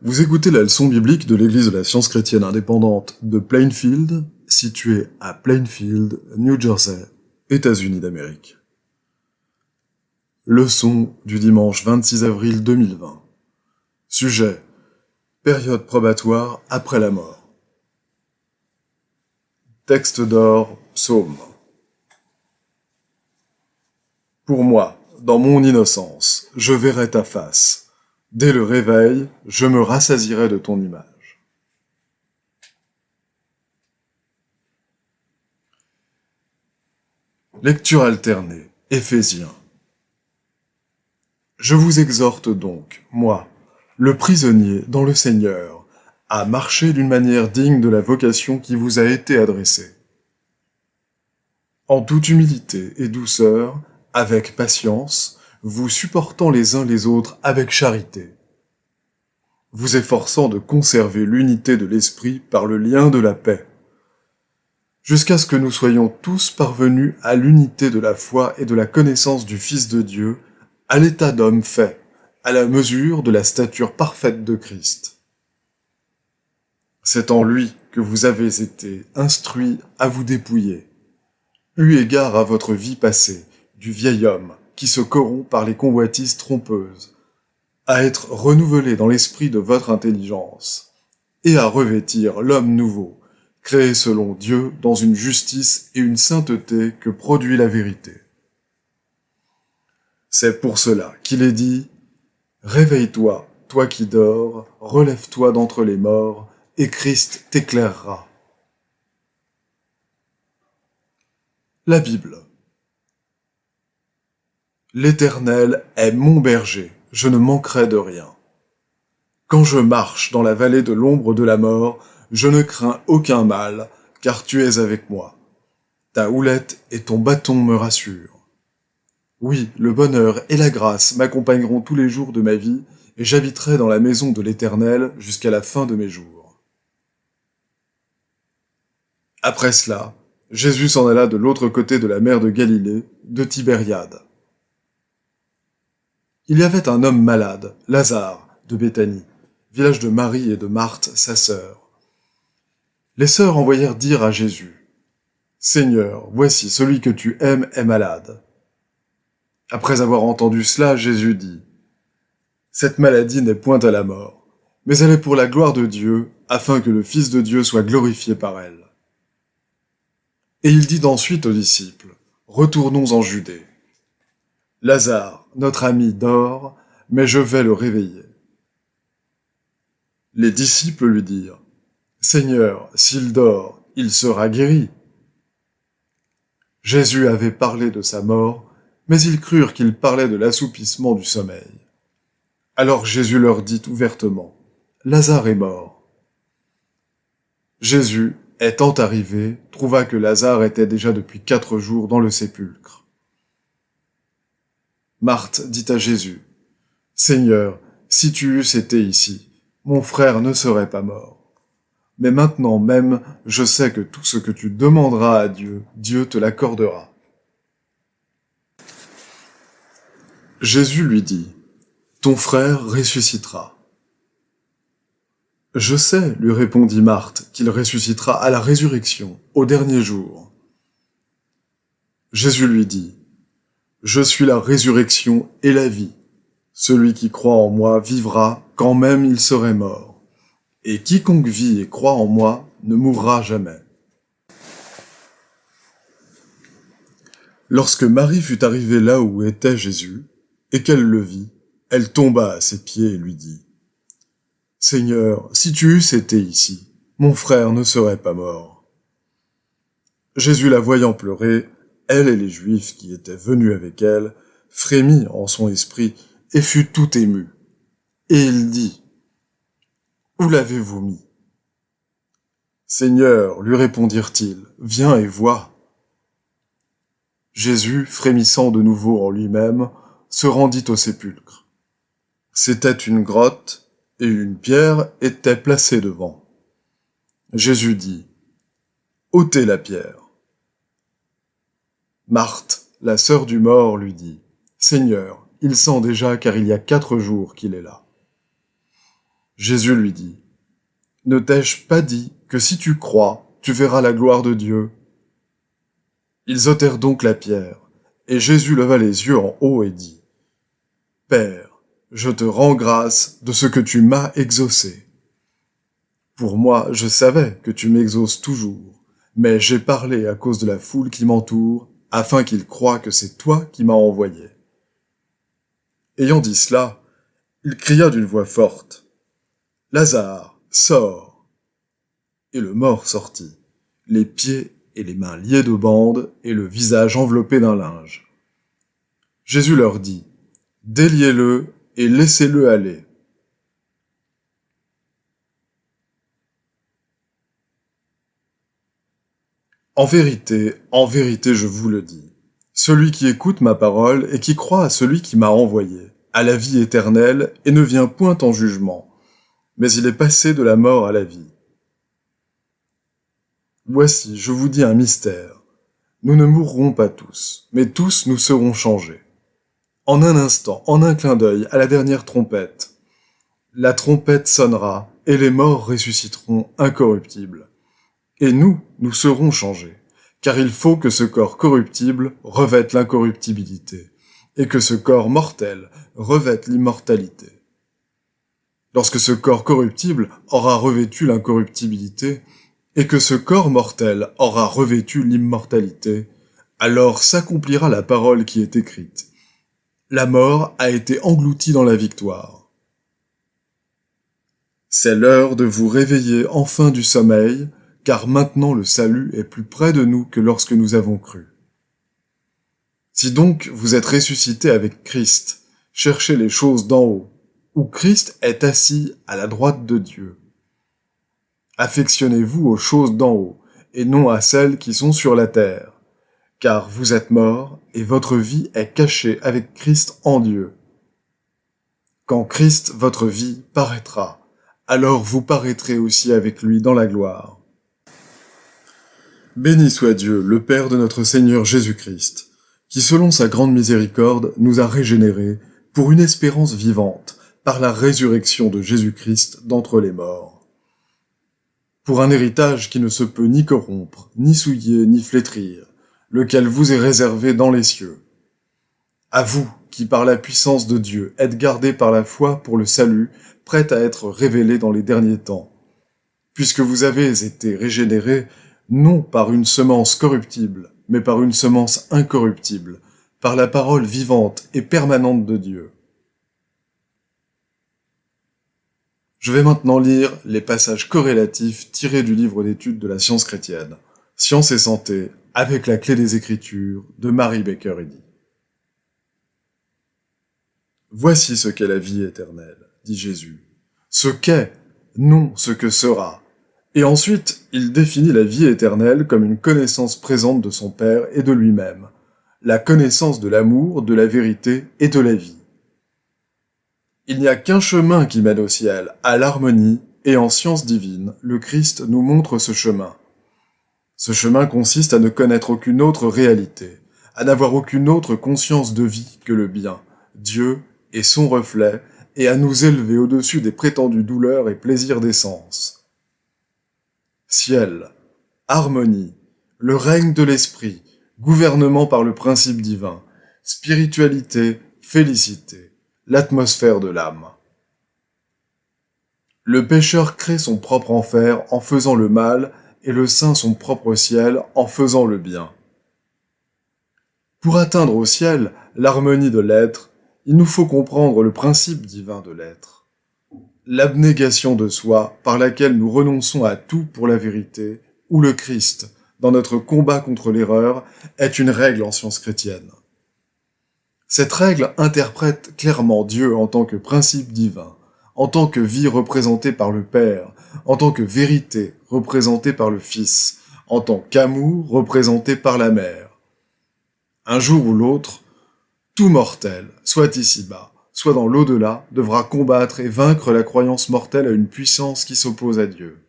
Vous écoutez la leçon biblique de l'Église de la Science chrétienne indépendante de Plainfield, située à Plainfield, New Jersey, États-Unis d'Amérique. Leçon du dimanche 26 avril 2020. Sujet: période probatoire après la mort. Texte d'or, psaume. Pour moi, dans mon innocence, je verrai ta face. Dès le réveil, je me rassasierai de ton image. Lecture alternée, Éphésiens. Je vous exhorte donc, moi, le prisonnier dans le Seigneur, à marcher d'une manière digne de la vocation qui vous a été adressée. En toute humilité et douceur, avec patience, vous supportant les uns les autres avec charité, vous efforçant de conserver l'unité de l'esprit par le lien de la paix, jusqu'à ce que nous soyons tous parvenus à l'unité de la foi et de la connaissance du Fils de Dieu, à l'état d'homme fait, à la mesure de la stature parfaite de Christ. C'est en lui que vous avez été instruits à vous dépouiller, eu égard à votre vie passée, du vieil homme qui se corrompt par les convoitises trompeuses, à être renouvelé dans l'esprit de votre intelligence, et à revêtir l'homme nouveau, créé selon Dieu dans une justice et une sainteté que produit la vérité. C'est pour cela qu'il est dit « Réveille-toi, toi qui dors, relève-toi d'entre les morts, et Christ t'éclairera. » La Bible. L'Éternel est mon berger, je ne manquerai de rien. Quand je marche dans la vallée de l'ombre de la mort, je ne crains aucun mal, car tu es avec moi. Ta houlette et ton bâton me rassurent. Oui, le bonheur et la grâce m'accompagneront tous les jours de ma vie, et j'habiterai dans la maison de l'Éternel jusqu'à la fin de mes jours. Après cela, Jésus s'en alla de l'autre côté de la mer de Galilée, de Tibériade. Il y avait un homme malade, Lazare, de Béthanie, village de Marie et de Marthe, sa sœur. Les sœurs envoyèrent dire à Jésus, « Seigneur, voici celui que tu aimes est malade. » Après avoir entendu cela, Jésus dit, « Cette maladie n'est point à la mort, mais elle est pour la gloire de Dieu, afin que le Fils de Dieu soit glorifié par elle. » Et il dit ensuite aux disciples, « Retournons en Judée. Lazare, notre ami, dort, mais je vais le réveiller. » Les disciples lui dirent, « Seigneur, s'il dort, il sera guéri. » Jésus avait parlé de sa mort, mais ils crurent qu'il parlait de l'assoupissement du sommeil. Alors Jésus leur dit ouvertement, « Lazare est mort. » Jésus, étant arrivé, trouva que Lazare était déjà depuis 4 jours dans le sépulcre. Marthe dit à Jésus, « Seigneur, si tu eusses été ici, mon frère ne serait pas mort. Mais maintenant même, je sais que tout ce que tu demanderas à Dieu, Dieu te l'accordera. » Jésus lui dit, « Ton frère ressuscitera. » « Je sais, lui répondit Marthe, qu'il ressuscitera à la résurrection, au dernier jour. » Jésus lui dit, « Je suis la résurrection et la vie. Celui qui croit en moi vivra quand même il serait mort. Et quiconque vit et croit en moi ne mourra jamais. » Lorsque Marie fut arrivée là où était Jésus, et qu'elle le vit, elle tomba à ses pieds et lui dit, « Seigneur, si tu eusses été ici, mon frère ne serait pas mort. » Jésus la voyant pleurer, elle et les Juifs qui étaient venus avec elle, frémit en son esprit et fut tout ému. Et il dit, « Où l'avez-vous mis ?» « Seigneur, lui répondirent-ils, viens et vois. » Jésus, frémissant de nouveau en lui-même, se rendit au sépulcre. C'était une grotte, et une pierre était placée devant. Jésus dit, « Ôtez la pierre. » Marthe, la sœur du mort, lui dit, « Seigneur, il sent déjà car il y a 4 jours qu'il est là. » Jésus lui dit, « Ne t'ai-je pas dit que si tu crois, tu verras la gloire de Dieu ?» Ils ôtèrent donc la pierre, et Jésus leva les yeux en haut et dit, « Père, je te rends grâce de ce que tu m'as exaucé. Pour moi, je savais que tu m'exauces toujours, mais j'ai parlé à cause de la foule qui m'entoure, afin qu'ils croient que c'est toi qui m'as envoyé. » Ayant dit cela, il cria d'une voix forte, « Lazare, sors !» Et le mort sortit, les pieds et les mains liés de bandes et le visage enveloppé d'un linge. Jésus leur dit, « Déliez-le et laissez-le aller. » En vérité, je vous le dis, celui qui écoute ma parole et qui croit à celui qui m'a envoyé, a la vie éternelle et ne vient point en jugement, mais il est passé de la mort à la vie. Voici, je vous dis un mystère. Nous ne mourrons pas tous, mais tous nous serons changés. En un instant, en un clin d'œil, à la dernière trompette. La trompette sonnera, et les morts ressusciteront incorruptibles. Et nous serons changés, car il faut que ce corps corruptible revête l'incorruptibilité, et que ce corps mortel revête l'immortalité. Lorsque ce corps corruptible aura revêtu l'incorruptibilité, et que ce corps mortel aura revêtu l'immortalité, alors s'accomplira la parole qui est écrite. La mort a été engloutie dans la victoire. C'est l'heure de vous réveiller enfin du sommeil, car maintenant le salut est plus près de nous que lorsque nous avons cru. Si donc vous êtes ressuscités avec Christ, cherchez les choses d'en haut, où Christ est assis à la droite de Dieu. Affectionnez-vous aux choses d'en haut, et non à celles qui sont sur la terre, car vous êtes morts, et votre vie est cachée avec Christ en Dieu. Quand Christ, votre vie, paraîtra, alors vous paraîtrez aussi avec lui dans la gloire. Béni soit Dieu, le Père de notre Seigneur Jésus-Christ, qui selon sa grande miséricorde nous a régénérés pour une espérance vivante par la résurrection de Jésus-Christ d'entre les morts. Pour un héritage qui ne se peut ni corrompre, ni souiller, ni flétrir, lequel vous est réservé dans les cieux. À vous, qui par la puissance de Dieu êtes gardés par la foi pour le salut, prêt à être révélé dans les derniers temps, puisque vous avez été régénérés non par une semence corruptible, mais par une semence incorruptible, par la parole vivante et permanente de Dieu. Je vais maintenant lire les passages corrélatifs tirés du livre d'études de la science chrétienne, Science et santé, avec la clé des Écritures, de Mary Baker Eddy. Voici ce qu'est la vie éternelle, dit Jésus. Ce qu'est, non ce que sera. Et ensuite, il définit la vie éternelle comme une connaissance présente de son Père et de lui-même, la connaissance de l'amour, de la vérité et de la vie. Il n'y a qu'un chemin qui mène au ciel, à l'harmonie, et en science divine, le Christ nous montre ce chemin. Ce chemin consiste à ne connaître aucune autre réalité, à n'avoir aucune autre conscience de vie que le bien, Dieu et son reflet, et à nous élever au-dessus des prétendues douleurs et plaisirs des sens. Ciel, harmonie, le règne de l'esprit, gouvernement par le principe divin, spiritualité, félicité, l'atmosphère de l'âme. Le pécheur crée son propre enfer en faisant le mal et le saint son propre ciel en faisant le bien. Pour atteindre au ciel l'harmonie de l'être, il nous faut comprendre le principe divin de l'être. L'abnégation de soi par laquelle nous renonçons à tout pour la vérité, ou le Christ, dans notre combat contre l'erreur, est une règle en science chrétienne. Cette règle interprète clairement Dieu en tant que principe divin, en tant que vie représentée par le Père, en tant que vérité représentée par le Fils, en tant qu'amour représenté par la Mère. Un jour ou l'autre, tout mortel, soit ici-bas, soit dans l'au-delà, devra combattre et vaincre la croyance mortelle à une puissance qui s'oppose à Dieu.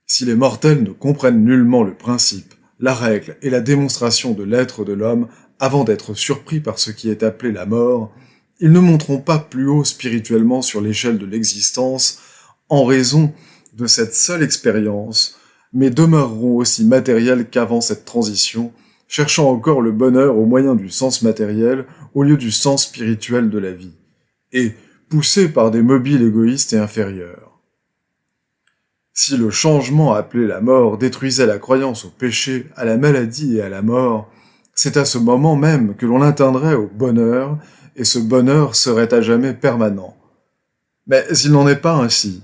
Si les mortels ne comprennent nullement le principe, la règle et la démonstration de l'être de l'homme avant d'être surpris par ce qui est appelé la mort, ils ne monteront pas plus haut spirituellement sur l'échelle de l'existence en raison de cette seule expérience, mais demeureront aussi matériels qu'avant cette transition, cherchant encore le bonheur au moyen du sens matériel au lieu du sens spirituel de la vie, et poussés par des mobiles égoïstes et inférieurs. Si le changement appelé la mort détruisait la croyance au péché, à la maladie et à la mort, c'est à ce moment même que l'on atteindrait au bonheur, et ce bonheur serait à jamais permanent. Mais il n'en est pas ainsi.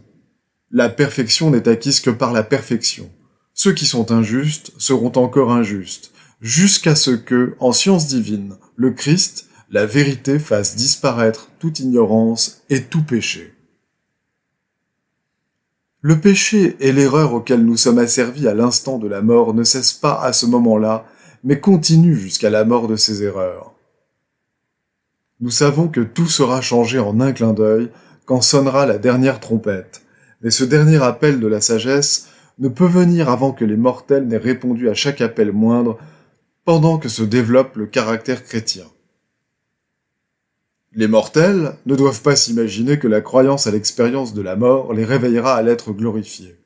La perfection n'est acquise que par la perfection. Ceux qui sont injustes seront encore injustes, jusqu'à ce que, en science divine, le Christ, la vérité, fasse disparaître toute ignorance et tout péché. Le péché et l'erreur auxquels nous sommes asservis à l'instant de la mort ne cessent pas à ce moment-là, mais continuent jusqu'à la mort de ces erreurs. Nous savons que tout sera changé en un clin d'œil quand sonnera la dernière trompette, mais ce dernier appel de la sagesse ne peut venir avant que les mortels n'aient répondu à chaque appel moindre pendant que se développe le caractère chrétien. Les mortels ne doivent pas s'imaginer que la croyance à l'expérience de la mort les réveillera à l'être glorifié.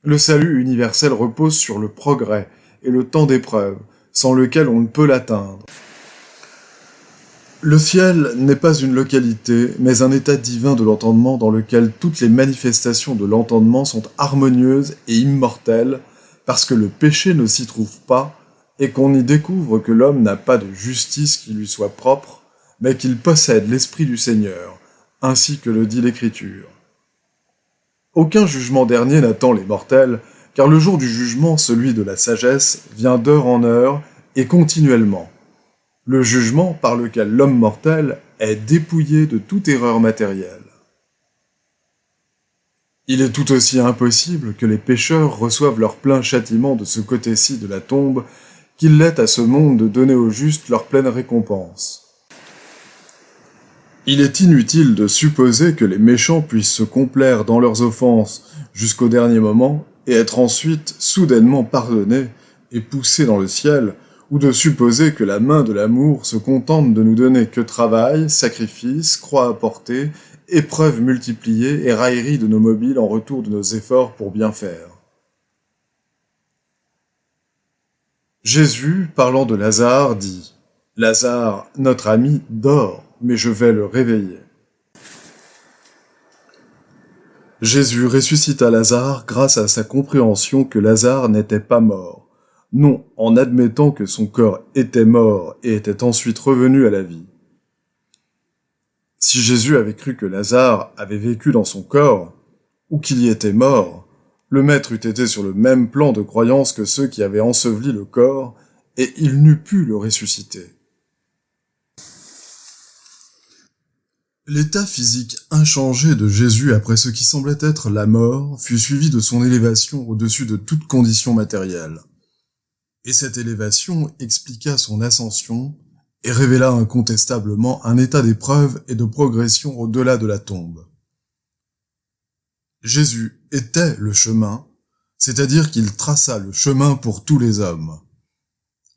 Le salut universel repose sur le progrès et le temps d'épreuve, sans lequel on ne peut l'atteindre. Le ciel n'est pas une localité, mais un état divin de l'entendement dans lequel toutes les manifestations de l'entendement sont harmonieuses et immortelles, parce que le péché ne s'y trouve pas, et qu'on y découvre que l'homme n'a pas de justice qui lui soit propre, mais qu'il possède l'Esprit du Seigneur, ainsi que le dit l'Écriture. Aucun jugement dernier n'attend les mortels, car le jour du jugement, celui de la sagesse, vient d'heure en heure et continuellement. Le jugement par lequel l'homme mortel est dépouillé de toute erreur matérielle. Il est tout aussi impossible que les pécheurs reçoivent leur plein châtiment de ce côté-ci de la tombe qu'il l'est à ce monde de donner aux justes leur pleine récompense. Il est inutile de supposer que les méchants puissent se complaire dans leurs offenses jusqu'au dernier moment et être ensuite soudainement pardonnés et poussés dans le ciel, ou de supposer que la main de l'amour se contente de nous donner que travail, sacrifice, croix à porter, épreuves multipliées et railleries de nos mobiles en retour de nos efforts pour bien faire. Jésus, parlant de Lazare, dit « Lazare, notre ami, dort, mais je vais le réveiller. » Jésus ressuscita Lazare grâce à sa compréhension que Lazare n'était pas mort, non en admettant que son corps était mort et était ensuite revenu à la vie. Si Jésus avait cru que Lazare avait vécu dans son corps, ou qu'il y était mort, le Maître eût été sur le même plan de croyance que ceux qui avaient enseveli le corps, et il n'eût pu le ressusciter. L'état physique inchangé de Jésus après ce qui semblait être la mort fut suivi de son élévation au-dessus de toute condition matérielle. Et cette élévation expliqua son ascension et révéla incontestablement un état d'épreuve et de progression au-delà de la tombe. Jésus était le chemin, c'est-à-dire qu'il traça le chemin pour tous les hommes.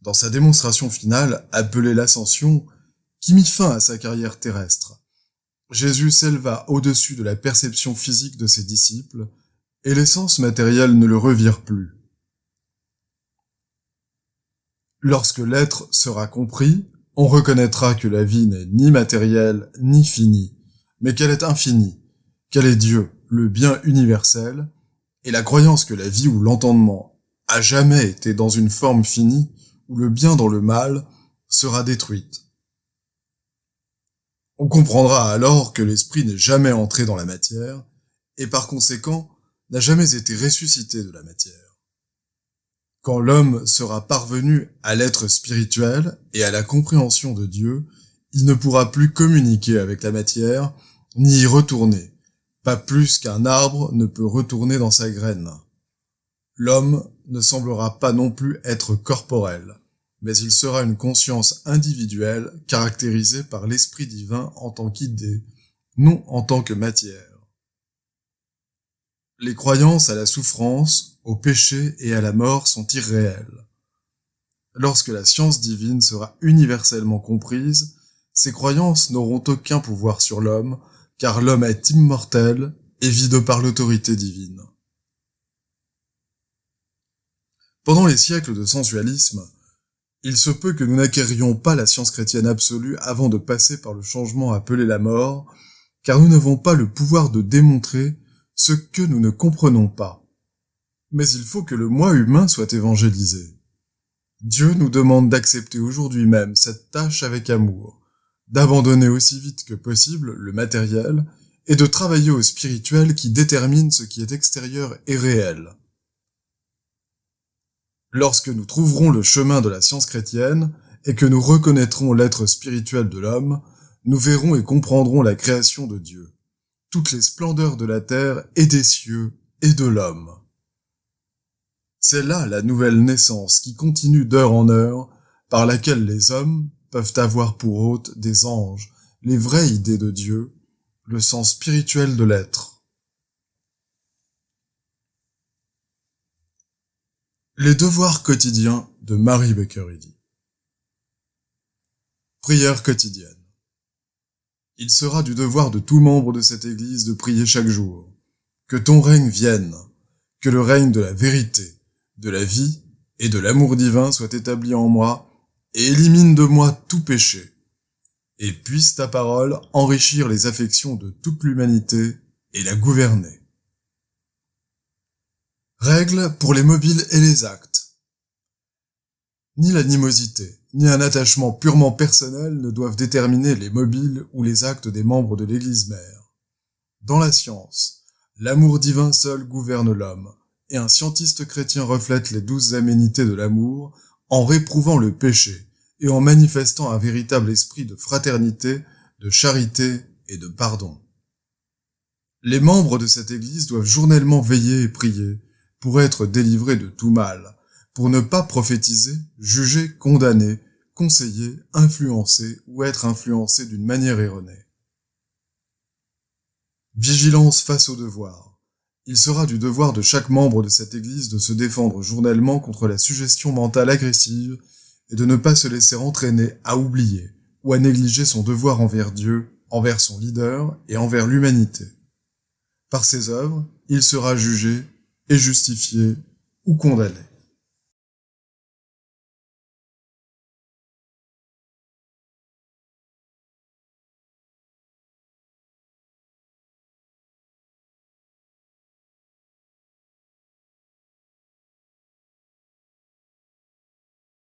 Dans sa démonstration finale, appelée l'ascension, qui mit fin à sa carrière terrestre, Jésus s'éleva au-dessus de la perception physique de ses disciples, et les sens matériels ne le revirent plus. Lorsque l'être sera compris, on reconnaîtra que la vie n'est ni matérielle ni finie, mais qu'elle est infinie, qu'elle est Dieu, le bien universel, et la croyance que la vie ou l'entendement a jamais été dans une forme finie, où le bien dans le mal, sera détruite. On comprendra alors que l'esprit n'est jamais entré dans la matière, et par conséquent n'a jamais été ressuscité de la matière. Quand l'homme sera parvenu à l'être spirituel et à la compréhension de Dieu, il ne pourra plus communiquer avec la matière, ni y retourner, pas plus qu'un arbre ne peut retourner dans sa graine. L'homme ne semblera pas non plus être corporel, mais il sera une conscience individuelle caractérisée par l'esprit divin en tant qu'idée, non en tant que matière. Les croyances à la souffrance, au péché et à la mort sont irréelles. Lorsque la science divine sera universellement comprise, Ces croyances n'auront aucun pouvoir sur l'homme, car l'homme est immortel et vit de par l'autorité divine. Pendant les siècles de sensualisme, il se peut que nous n'acquérions pas la science chrétienne absolue avant de passer par le changement appelé la mort, car nous n'avons pas le pouvoir de démontrer ce que nous ne comprenons pas. Mais il faut que le moi humain soit évangélisé. Dieu nous demande d'accepter aujourd'hui même cette tâche avec amour, d'abandonner aussi vite que possible le matériel et de travailler au spirituel qui détermine ce qui est extérieur et réel. Lorsque nous trouverons le chemin de la science chrétienne et que nous reconnaîtrons l'être spirituel de l'homme, nous verrons et comprendrons la création de Dieu, toutes les splendeurs de la terre et des cieux et de l'homme. C'est là la nouvelle naissance qui continue d'heure en heure, par laquelle les hommes peuvent avoir pour hôte des anges, les vraies idées de Dieu, le sens spirituel de l'être. Les devoirs quotidiens de Mary Baker Eddy. Prière quotidienne. Il sera du devoir de tout membre de cette Église de prier chaque jour. Que ton règne vienne, que le règne de la vérité, de la vie et de l'amour divin soit établi en moi et élimine de moi tout péché. Et puisse ta parole enrichir les affections de toute l'humanité et la gouverner. Règles pour les mobiles et les actes. Ni l'animosité, ni un attachement purement personnel ne doivent déterminer les mobiles ou les actes des membres de l'Église mère. Dans la science, l'amour divin seul gouverne l'homme, et un scientiste chrétien reflète les 12 aménités de l'amour en réprouvant le péché et en manifestant un véritable esprit de fraternité, de charité et de pardon. Les membres de cette Église doivent journellement veiller et prier pour être délivrés de tout mal, pour ne pas prophétiser, juger, condamner, conseiller, influencer ou être influencés d'une manière erronée. Vigilance face au devoir. Il sera du devoir de chaque membre de cette Église de se défendre journellement contre la suggestion mentale agressive et de ne pas se laisser entraîner à oublier ou à négliger son devoir envers Dieu, envers son leader et envers l'humanité. Par ses œuvres, il sera jugé et justifié ou condamné.